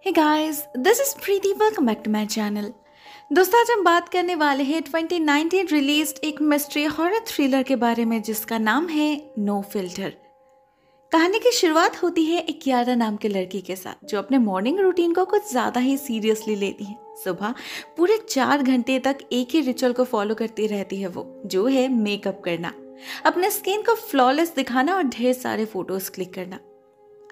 Hey guys, this is Preeti. Welcome back to my channel. दोस्तों, आज हम बात करने वाले हैं 2019 रिलीज्ड एक मिस्ट्री हॉरर थ्रिलर के बारे में जिसका नाम है नो फिल्टर। कहानी की शुरुआत होती है एक कियारा नाम के लड़की के साथ जो अपने मॉर्निंग रूटीन को कुछ ज़्यादा ही सीरियसली लेती है। सुबह पूरे 4 घंटे तक एक ही रिचुअल को फॉलो करती रहती है, वो जो है मेकअप करना, अपने स्किन को फ्लॉलेस दिखाना और ढेर सारे फोटोज क्लिक करना।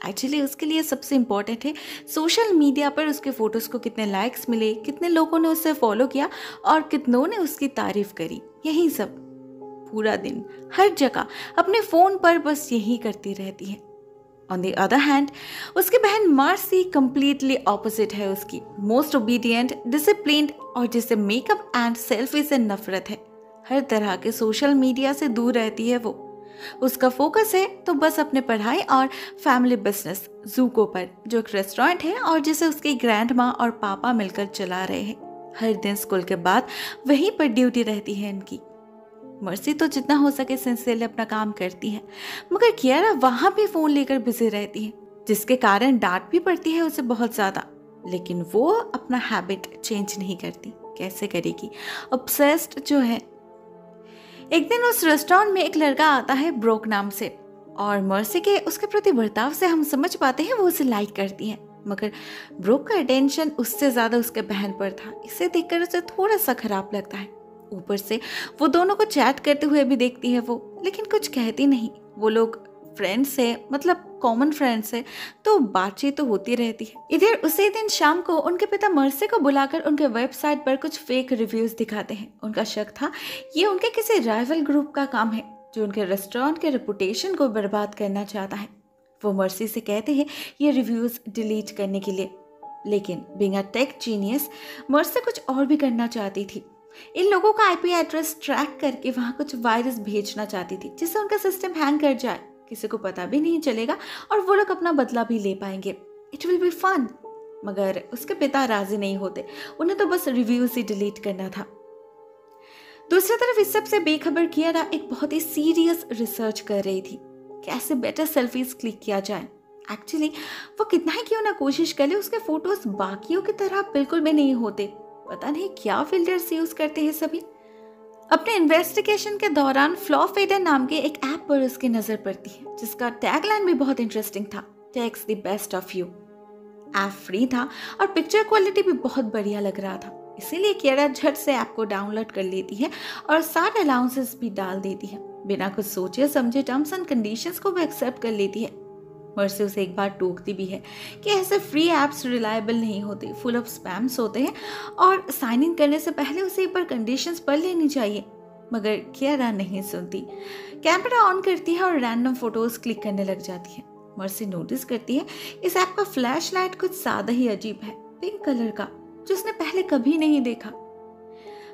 एक्चुअली उसके लिए सबसे इम्पॉर्टेंट है सोशल मीडिया पर उसके फोटोज़ को कितने लाइक्स मिले, कितने लोगों ने उसे फॉलो किया और कितनों ने उसकी तारीफ करी। यही सब पूरा दिन हर जगह अपने फ़ोन पर बस यही करती रहती है। ऑन द अदर हैंड उसकी बहन मार्सी कंप्लीटली ऑपोजिट है, उसकी मोस्ट ओबीडियंट, डिसिप्लिन्ड और जिसे मेकअप एंड सेल्फी से नफरत है। हर तरह के सोशल मीडिया से दूर रहती है वो। उसका फोकस है तो बस अपने पढ़ाई और फैमिली बिजनेस जूको पर, जो एक रेस्टोरेंट है और जिसे उसकी ग्रैंड माँ और पापा मिलकर चला रहे हैं। हर दिन स्कूल के बाद वहीं पर ड्यूटी रहती है इनकी। मर्सी तो जितना हो सके सिंसियरली अपना काम करती है, मगर कियारा वहां भी फोन लेकर बिजी रहती है, जिसके कारण डांट भी पड़ती है उसे बहुत ज्यादा। लेकिन वो अपना हैबिट चेंज नहीं करती। कैसे करेगी? ऑब्सेस्ड जो है। एक दिन उस रेस्टोरेंट में एक लड़का आता है ब्रोक नाम से, और मर्सी के उसके प्रति बर्ताव से हम समझ पाते हैं वो उसे लाइक करती है। मगर ब्रोक का अटेंशन उससे ज्यादा उसके बहन पर था। इसे देखकर उसे थोड़ा सा खराब लगता है। ऊपर से वो दोनों को चैट करते हुए भी देखती है वो, लेकिन कुछ कहती नहीं। वो लोग फ्रेंड्स है, मतलब कॉमन फ्रेंड्स है, तो बातचीत तो होती रहती है। इधर उसी दिन शाम को उनके पिता मर्सी को बुलाकर उनके वेबसाइट पर कुछ फेक रिव्यूज दिखाते हैं। उनका शक था ये उनके किसी राइवल ग्रुप का काम है जो उनके रेस्टोरेंट के रेपुटेशन को बर्बाद करना चाहता है। वो मर्सी से कहते हैं ये रिव्यूज डिलीट करने के लिए, लेकिन being a take genius mercy कुछ और भी करना चाहती थी। इन लोगों का आईपी एड्रेस ट्रैक करके वहां कुछ वायरस भेजना चाहती थी जिससे उनका सिस्टम हैंग कर जाए, किसी को पता भी नहीं चलेगा और वो लोग अपना बदला भी ले पाएंगे। It will be fun. मगर उसके पिता राजी नहीं होते, उन्हें तो बस रिव्यूज ही डिलीट करना था। दूसरी तरफ इस सब से बेखबर कियारा एक बहुत ही सीरियस रिसर्च कर रही थी, कैसे बेटर सेल्फीज क्लिक किया जाए। एक्चुअली वो कितना ही क्यों ना कोशिश कर ले, उसके फोटोज बाकियों की तरह बिल्कुल भी नहीं होते। पता नहीं क्या फिल्टर्स यूज करते हैं सभी। अपने इन्वेस्टिगेशन के दौरान फ्लॉ फेडर नाम के एक ऐप पर उसकी नजर पड़ती है जिसका टैगलाइन भी बहुत इंटरेस्टिंग था, takes the best of you. App free था और पिक्चर क्वालिटी भी बहुत बढ़िया लग रहा था, इसीलिए कियारा झट से ऐप को डाउनलोड कर लेती है और सारे अलाउंसेस भी डाल देती है। बिना कुछ सोचे समझे टर्म्स एंड कंडीशंस को भी एक्सेप्ट कर लेती है। मर्सी उसे एक बार टोकती भी है कि ऐसे फ्री ऐप्स रिलायबल नहीं होते, फुल ऑफ स्पैम्स होते हैं और साइन इन करने से पहले उसे एक बार कंडीशंस पढ़ लेनी चाहिए। मगर कियारा नहीं सुनती। कैमरा ऑन करती है और रैंडम फोटोज क्लिक करने लग जाती है। मर्सी नोटिस करती है इस ऐप का फ्लैश लाइट कुछ ज्यादा ही अजीब है, पिंक कलर का, जो उसने पहले कभी नहीं देखा।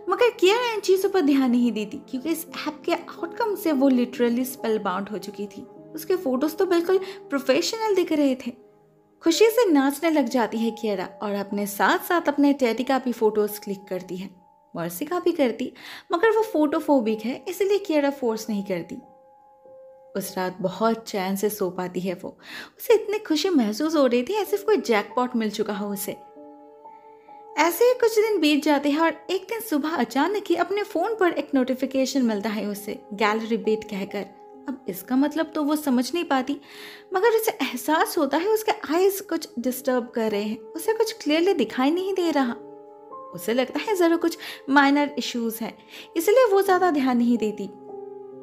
मगर कियारा इन चीजों पर ध्यान नहीं देती क्योंकि इस ऐप के आउटकम से वो लिटरली स्पेल बाउंड हो चुकी थी। उसके फोटोज तो बिल्कुल प्रोफेशनल दिख रहे थे। खुशी से नाचने लग जाती है कियारा और अपने साथ साथ अपने टेडी का भी फोटोज क्लिक करती है। मर्सी का भी करती, मगर वो फोटोफोबिक है इसलिए कियारा फोर्स नहीं करती। उस रात बहुत चैन से सो पाती है वो। उसे इतनी खुशी महसूस हो रही थी ऐसे कोई जैकपॉट मिल चुका हो उसे। ऐसे ही कुछ दिन बीत जाते हैं और एक दिन सुबह अचानक ही अपने फोन पर एक नोटिफिकेशन मिलता है उसे, गैलरी बेट कहकर। अब इसका मतलब तो वो समझ नहीं पाती, मगर उसे एहसास होता है उसके आईज कुछ डिस्टर्ब कर रहे हैं, उसे कुछ क्लियरली दिखाई नहीं दे रहा। उसे लगता है जरूर कुछ माइनर इश्यूज हैं, इसलिए वो ज्यादा ध्यान नहीं देती।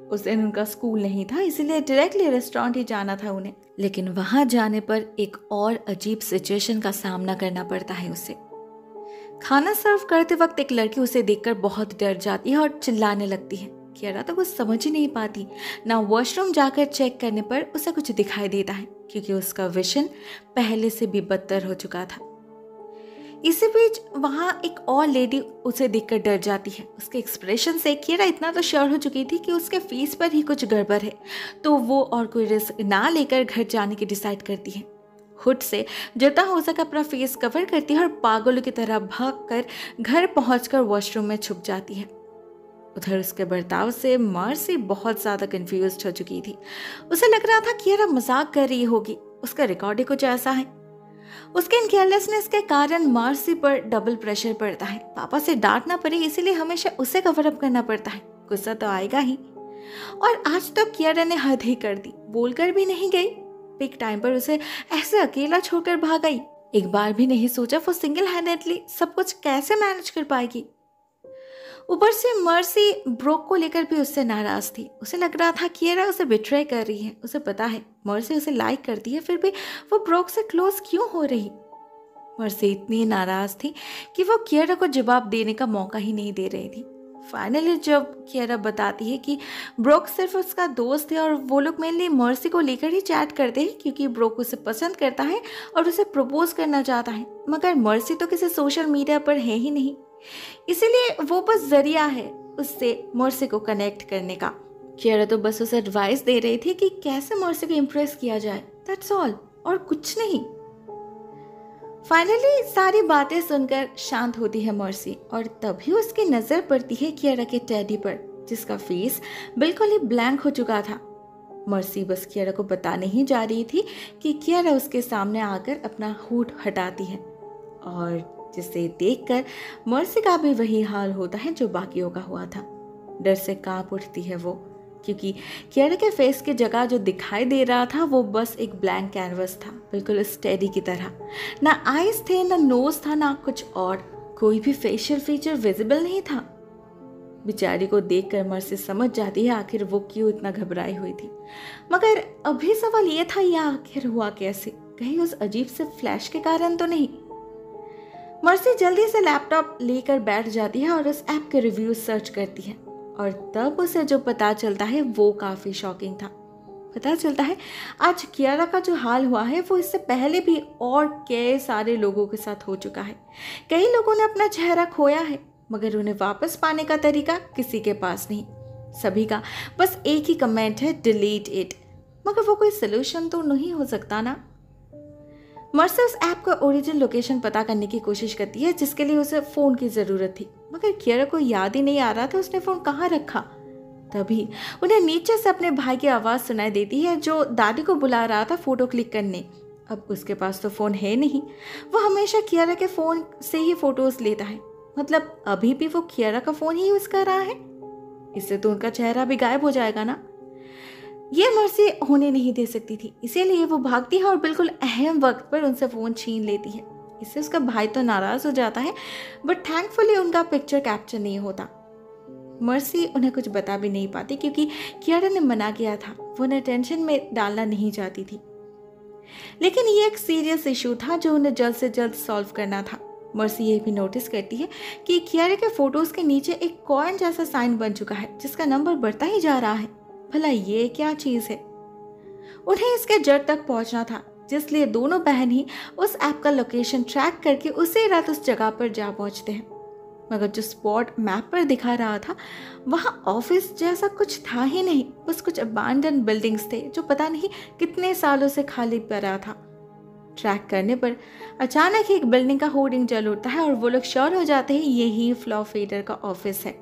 उस दिन उनका स्कूल नहीं था, इसलिए डायरेक्टली रेस्टोरेंट ही जाना था उन्हें। लेकिन वहां जाने पर एक और अजीब सिचुएशन का सामना करना पड़ता है उसे। खाना सर्व करते वक्त एक लड़की उसे देखकर बहुत डर जाती है और चिल्लाने लगती है। कियारा तो कुछ समझ ही नहीं पाती। ना वॉशरूम जाकर चेक करने पर उसे कुछ दिखाई देता है क्योंकि उसका विजन पहले से भी बदतर हो चुका था। इसी बीच वहां एक और लेडी उसे देखकर डर जाती है। उसके एक्सप्रेशन से कियारा इतना तो श्योर हो चुकी थी कि उसके फेस पर ही कुछ गड़बड़ है, तो वो और कोई रिस्क ना लेकर घर जाने की डिसाइड करती है। हुड से जितना हो सके अपना फेस कवर करती है और पागलों की तरह भागकर घर पहुंचकर वॉशरूम में छुप जाती है। उधर उसके बर्ताव से मर्सी बहुत ज्यादा कंफ्यूज्ड हो चुकी थी। उसे लग रहा था कियारा मजाक कर रही होगी, उसका रिकॉर्ड ही कुछ ऐसा है। उसके इन केयरलेसनेस के कारण मार्सी पर डबल प्रेशर पड़ता है। पापा से डांट ना पड़े इसीलिए हमेशा उसे कवर अप करना पड़ता है। गुस्सा तो आएगा ही। और आज तो कियारा ने हद ही कर दी, बोलकर भी नहीं गई। पिक टाइम पर उसे ऐसे अकेला छोड़कर भाग गई। एक बार भी नहीं सोचा वो सिंगल हैंडेडली सब कुछ कैसे मैनेज कर पाएगी। ऊपर से मर्सी ब्रोक को लेकर भी उससे नाराज थी। उसे लग रहा था कियारा उसे बिट्रे कर रही है। उसे पता है मर्सी उसे लाइक करती है, फिर भी वो ब्रोक से क्लोज क्यों हो रही। मर्सी इतनी नाराज थी कि वो कियारा को जवाब देने का मौका ही नहीं दे रही थी। फाइनली जब कियारा बताती है कि ब्रोक सिर्फ उसका दोस्त है और वो लोग मेनली मर्सी को लेकर ही चैट करते हैं क्योंकि ब्रोक उसे पसंद करता है और उसे प्रपोज करना चाहता है, मगर मर्सी तो किसी सोशल मीडिया पर है ही नहीं, इसीलिए वो बस जरिया है उससे मर्सी को कनेक्ट करने का। कियारा तो बस उसे एडवाइस दे रही थी कि कैसे मर्सी को इम्प्रेस किया जाए, दैट्स ऑल, और कुछ नहीं। फाइनली सारी बातें सुनकर शांत होती है मर्सी और तभी उसकी नजर पड़ती है कियारा के टेडी पर, जिसका फेस बिल्कुल ही ब्लैंक हो चुका था। मर्सी बस कियारा को बताने ही जा रही थी कि कियारा उसके सामने आकर अपना हुड हटाती है और जिसे देखकर मर्सी का भी वही हाल होता है जो बाकियों का हुआ था। डर से कांप उठती है वो, क्योंकि कियारा के फेस की जगह जो दिखाई दे रहा था वो बस एक ब्लैंक कैनवस था, बिल्कुल स्टेडी की तरह। ना आईज थे, ना नोज था, ना कुछ और, कोई भी फेशियल फीचर विजिबल नहीं था। बेचारी को देखकर मर्सी समझ जाती है आखिर वो क्यों इतना घबराई हुई थी। मगर अभी सवाल ये था, यह आखिर हुआ कैसे? कहीं उस अजीब से फ्लैश के कारण तो नहीं? मर्सी जल्दी से लैपटॉप लेकर बैठ जाती है और उस ऐप के रिव्यू सर्च करती है और तब उसे जो पता चलता है वो काफी शॉकिंग था। पता चलता है आज कियारा का जो हाल हुआ है वो इससे पहले भी और कई सारे लोगों के साथ हो चुका है। कई लोगों ने अपना चेहरा खोया है, मगर उन्हें वापस पाने का तरीका किसी के पास नहीं। सभी का बस एक ही कमेंट है, डिलीट इट। मगर वो कोई सोल्यूशन तो नहीं हो सकता ना। मर्सी उस ऐप का ओरिजिनल लोकेशन पता करने की कोशिश करती है जिसके लिए उसे फोन की जरूरत थी, मगर कियारा को याद ही नहीं आ रहा था उसने फोन कहाँ रखा। तभी उन्हें नीचे से अपने भाई की आवाज सुनाई देती है जो दादी को बुला रहा था फोटो क्लिक करने। अब उसके पास तो फोन है नहीं, वो हमेशा कियारा के फोन से ही फोटोज लेता है, मतलब अभी भी वो कियारा का फोन ही यूज कर रहा है। इससे तो उनका चेहरा भी गायब हो जाएगा ना। ये मर्सी होने नहीं दे सकती थी, इसीलिए वो भागती है और बिल्कुल अहम वक्त पर उनसे फोन छीन लेती है। इससे उसका भाई तो नाराज हो जाता है, बट थैंकफुली उनका पिक्चर कैप्चर नहीं होता। मर्सी उन्हें कुछ बता भी नहीं पाती क्योंकि कियारा ने मना किया था, वो उन्हें टेंशन में डालना नहीं चाहती थी। लेकिन ये एक सीरियस इशू था जो उन्हें जल्द से जल्द सॉल्व करना था। मर्सी ये भी नोटिस करती है कि कियारा के फोटोज के नीचे एक कॉइन जैसा साइन बन चुका है जिसका नंबर बढ़ता ही जा रहा है। भला ये क्या चीज है? उन्हें इसके जड़ तक पहुंचना था, जिसलिए दोनों बहन ही उस ऐप का लोकेशन ट्रैक करके उसी रात उस जगह पर जा पहुंचते हैं। मगर जो स्पॉट मैप पर दिखा रहा था वहां ऑफिस जैसा कुछ था ही नहीं, बस कुछ अबांडन बिल्डिंग्स थे जो पता नहीं कितने सालों से खाली पड़ा था। ट्रैक करने पर अचानक ही एक बिल्डिंग का होर्डिंग जल उठता है और वो लोग श्योर हो जाते हैं यही फ्लो फेडर का ऑफिस है।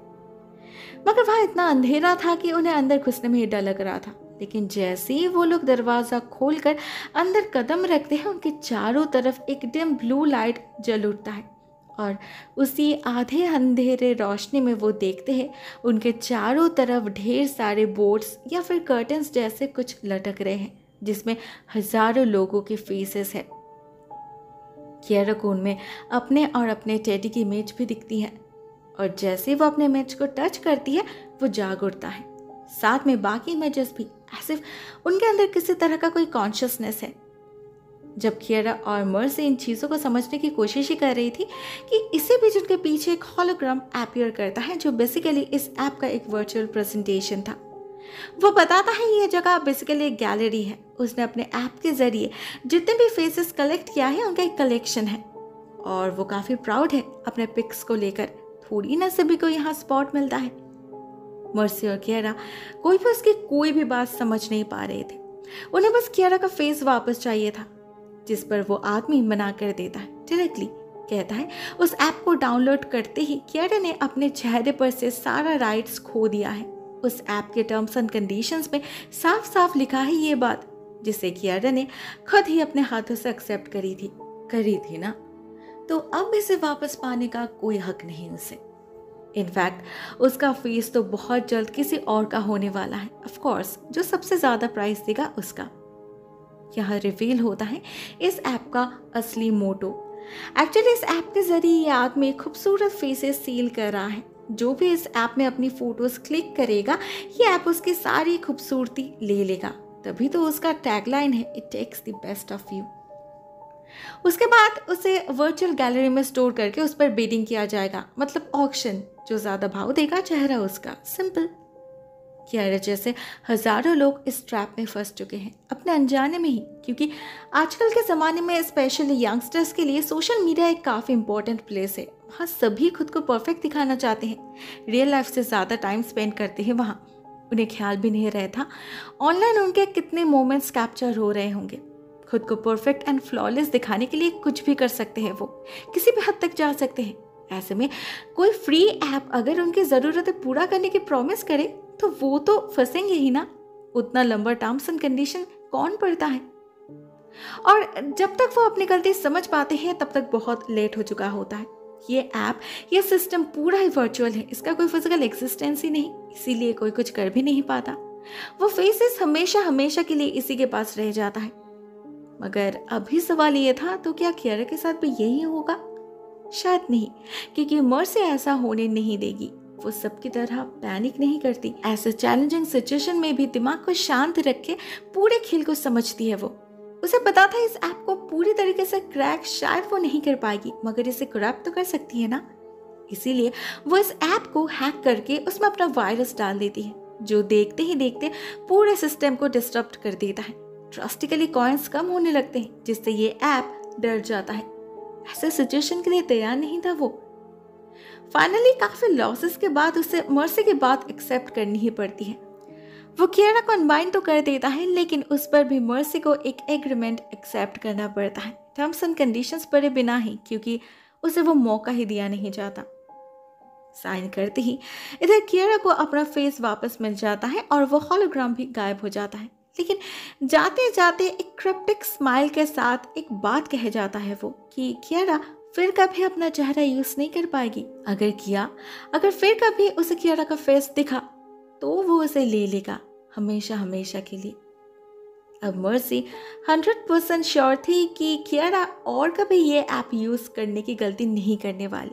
मगर वहां इतना अंधेरा था कि उन्हें अंदर घुसने में ही डर लग रहा था। लेकिन जैसे ही वो लोग दरवाजा खोलकर अंदर कदम रखते हैं उनके चारों तरफ एक डिम ब्लू लाइट जल उठता है और उसी आधे अंधेरे रोशनी में वो देखते हैं उनके चारों तरफ ढेर सारे बोर्ड्स या फिर कर्टन्स जैसे कुछ लटक रहे हैं जिसमें हजारों लोगों के फेसेस है। कियारा को उनमें अपने और अपने टेडी की इमेज भी दिखती है और जैसे वो अपने इमेज को टच करती है वो जाग उठता है। साथ में बाकी इमेजेस भी, ऐसे उनके अंदर किसी तरह का कोई कॉन्शियसनेस है। जब कियारा और मर्सी इन चीज़ों को समझने की कोशिश ही कर रही थी कि इसी बीच उनके पीछे एक हॉलोग्राम अपीयर करता है जो बेसिकली इस ऐप का एक वर्चुअल प्रेजेंटेशन था। वो बताता है ये जगह बेसिकली एक गैलरी है। उसने अपने ऐप के जरिए जितने भी फेसेस कलेक्ट किया है उनका एक कलेक्शन है और वो काफ़ी प्राउड है अपने पिक्स को लेकर। थोड़ी ना सभी को यहाँ स्पॉट मिलता है। मर्सी और कियारा कोई भी उसकी कोई भी बात समझ नहीं पा रहे थे। उन्हें बस कियारा का फेस वापस चाहिए था, जिस पर वो आदमी मना कर देता है डायरेक्टली। कहता है उस ऐप को डाउनलोड करते ही कियारा ने अपने चेहरे पर से सारा राइट्स खो दिया है। उस ऐप के टर्म्स एंड कंडीशंस में साफ साफ लिखा है ये बात, जिसे कियारा ने खुद ही अपने हाथों से एक्सेप्ट करी थी। करी थी ना, तो अब इसे वापस पाने का कोई हक नहीं उसे। इनफैक्ट उसका फेस तो बहुत जल्द किसी और का होने वाला है, ऑफ कोर्स जो सबसे ज्यादा प्राइस देगा उसका। यहाँ रिवील होता है इस ऐप का असली मोटो। एक्चुअली इस ऐप के जरिए ये आदमी खूबसूरत फेसेस सील कर रहा है। जो भी इस ऐप में अपनी फोटोज क्लिक करेगा, ये ऐप उसकी सारी खूबसूरती ले लेगा। तभी तो उसका टैगलाइन है, it takes the best of you. उसके बाद उसे वर्चुअल गैलरी में स्टोर करके उस पर बिडिंग किया जाएगा, मतलब ऑक्शन। जो ज्यादा भाव देगा चेहरा उसका, सिंपल। कियारा जैसे हजारों लोग इस ट्रैप में फंस चुके हैं अपने अनजाने में ही, क्योंकि आजकल के ज़माने में स्पेशली यंगस्टर्स के लिए सोशल मीडिया एक काफ़ी इंपॉर्टेंट प्लेस है। वहाँ सभी खुद को परफेक्ट दिखाना चाहते हैं, रियल लाइफ से ज़्यादा टाइम स्पेंड करते हैं वहाँ। उन्हें ख्याल भी नहीं रहता ऑनलाइन उनके कितने मोमेंट्स कैप्चर हो रहे होंगे। खुद को परफेक्ट एंड फ्लॉलेस दिखाने के लिए कुछ भी कर सकते हैं, वो किसी भी हद तक जा सकते हैं। ऐसे में कोई फ्री ऐप अगर उनकी ज़रूरतें पूरा करने की प्रॉमिस करे तो वो तो फंसेंगे ही ना। उतना लंबा टर्म्स एंड कंडीशन कौन पढ़ता है? और जब तक वो अपनी गलती समझ पाते हैं तब तक बहुत लेट हो चुका होता है। ये ऐप, ये सिस्टम पूरा ही वर्चुअल है, इसका कोई फिजिकल एग्जिस्टेंस ही नहीं, इसीलिए कोई कुछ कर भी नहीं पाता। वो फेसेस हमेशा हमेशा के लिए इसी के पास रह जाता है। मगर अभी सवाल ये था, तो क्या कियारा के साथ भी यही होगा? शायद नहीं, क्योंकि मर्सी ऐसा होने नहीं देगी। वो सबकी तरह पैनिक नहीं करती। ऐसे चैलेंजिंग सिचुएशन में भी दिमाग को शांत रख के पूरे खेल को समझती है वो। उसे पता था इस ऐप को पूरी तरीके से क्रैक शायद वो नहीं कर पाएगी, मगर इसे क्रैक तो कर सकती है ना। इसीलिए वो इस ऐप को हैक करके उसमें अपना वायरस डाल देती है, जो देखते ही देखते पूरे सिस्टम को डिस्टर्ब कर देता है। ड्रास्टिकली कॉइन्स कम होने लगते हैं, जिससे ये ऐप डर जाता है। ऐसे सिचुएशन के लिए तैयार नहीं था वो। फाइनली काफी लॉसेस के बाद उसे मर्सी की बात एक्सेप्ट करनी ही पड़ती है। वो कियारा को अनबाइंड तो कर देता है, लेकिन उस पर भी मर्सी को एक एग्रीमेंट एक्सेप्ट करना पड़ता है, टर्म्स एंड कंडीशंस पढ़े बिना ही, क्योंकि उसे वो मौका ही दिया नहीं जाता। साइन करते ही इधर कियारा को अपना फेस वापस मिल जाता है और वो हॉलोग्राम भी गायब हो जाता है। लेकिन जाते जाते एक क्रिप्टिक स्माइल के साथ एक बात कह जाता है वो, कि कियारा फिर कभी अपना चेहरा यूज नहीं कर पाएगी। अगर फिर कभी उसे कियारा का फेस दिखा तो वो उसे ले लेगा हमेशा हमेशा के लिए। अब मर्सी 100% श्योर थी कि कियारा और कभी ये ऐप यूज करने की गलती नहीं करने वाली,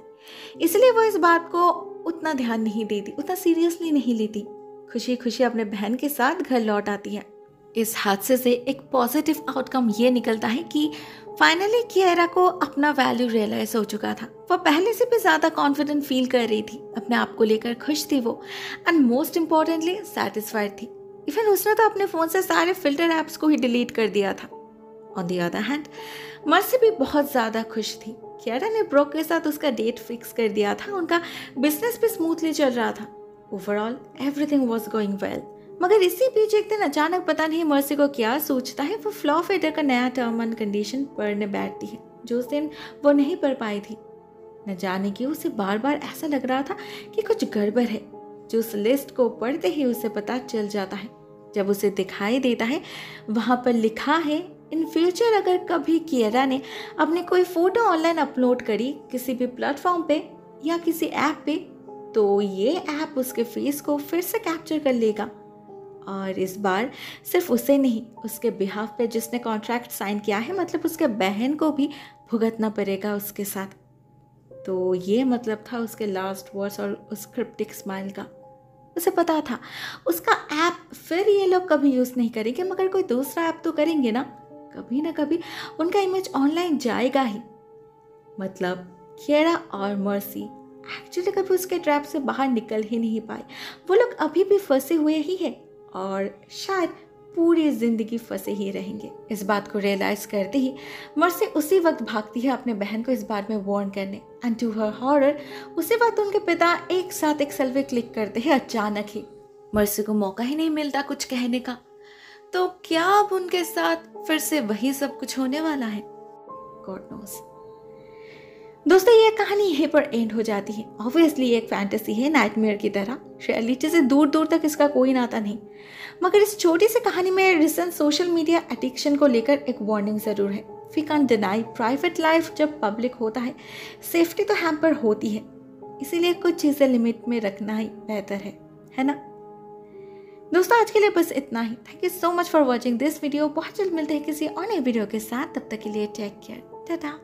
इसलिए वो इस बात को उतना ध्यान नहीं देती, उतना सीरियसली नहीं लेती। खुशी खुशी अपने बहन के साथ घर लौट आती है। इस हादसे से एक पॉजिटिव आउटकम ये निकलता है कि फाइनली कियारा को अपना वैल्यू रियलाइज हो चुका था। वो पहले से भी ज्यादा कॉन्फिडेंट फील कर रही थी, अपने आप को लेकर खुश थी वो, एंड मोस्ट इम्पोर्टेंटली सैटिस्फाइड थी। इवन उसने तो अपने फोन से सारे फिल्टर ऐप्स को ही डिलीट कर दिया था। On the other hand mercy भी बहुत ज्यादा खुश थी। कियारा ने ब्रोक के साथ उसका डेट फिक्स कर दिया था, उनका बिजनेस भी स्मूथली चल रहा था। Overall everything was going well. मगर इसी बीच एक दिन अचानक पता नहीं मर्सी को क्या सोचता है, वो फ्लॉ फेडर का नया टर्म एंड कंडीशन पढ़ने बैठती है, जो उस दिन वो नहीं पढ़ पाई थी। न जाने क्यों उसे बार बार ऐसा लग रहा था कि कुछ गड़बड़ है, जो उस लिस्ट को पढ़ते ही उसे पता चल जाता है। जब उसे दिखाई देता है वहां पर लिखा है, इन फ्यूचर अगर कभी कियारा ने अपनी कोई फोटो ऑनलाइन अपलोड करी किसी भी प्लेटफॉर्म पे या किसी ऐप पे, तो ये ऐप उसके फेस को फिर से कैप्चर कर लेगा। और इस बार सिर्फ उसे नहीं, उसके बिहाफ पे जिसने कॉन्ट्रैक्ट साइन किया है, मतलब उसके बहन को भी भुगतना पड़ेगा उसके साथ। तो ये मतलब था उसके लास्ट वर्ड्स और उस क्रिप्टिक स्माइल का। उसे पता था उसका ऐप फिर ये लोग कभी यूज नहीं करेंगे, मगर कोई दूसरा ऐप तो करेंगे ना कभी उनका इमेज ऑनलाइन जाएगा ही। मतलब कियारा और मर्सी एक्चुअली कभी उसके ट्रैप से बाहर निकल ही नहीं पाए। वो लोग अभी भी फंसे हुए ही हैं और शायद पूरी जिंदगी फंसे ही रहेंगे। इस बात को रियलाइज करते ही मर्सी उसी वक्त भागती है अपने बहन को इस बारे में वार्न करने, एंड टू हर हॉरर उसी वक्त उनके पिता एक साथ एक सेल्फी क्लिक करते हैं अचानक ही। मर्सी को मौका ही नहीं मिलता कुछ कहने का। तो क्या अब उनके साथ फिर से वही सब कुछ होने वाला है? God knows. दोस्तों ये कहानी यहीं पर एंड हो जाती है। ऑब्वियसली ये एक फैंटेसी है, नाइटमेयर की तरह, रियलिटी से दूर दूर तक इसका कोई नाता नहीं। मगर इस छोटी सी कहानी में रिसेंट सोशल मीडिया एडिक्शन को लेकर एक वार्निंग जरूर है। We can't deny, private life जब पब्लिक होता है सेफ्टी तो हैम्पर होती है, इसीलिए कुछ चीज़ें लिमिट में रखना ही बेहतर है ना। दोस्तों आज के लिए बस इतना ही। Thank you so much for watching this video. बहुत जल्द मिलते हैं किसी और नए वीडियो के साथ, तब तक के लिए टेक केयर, टाटा।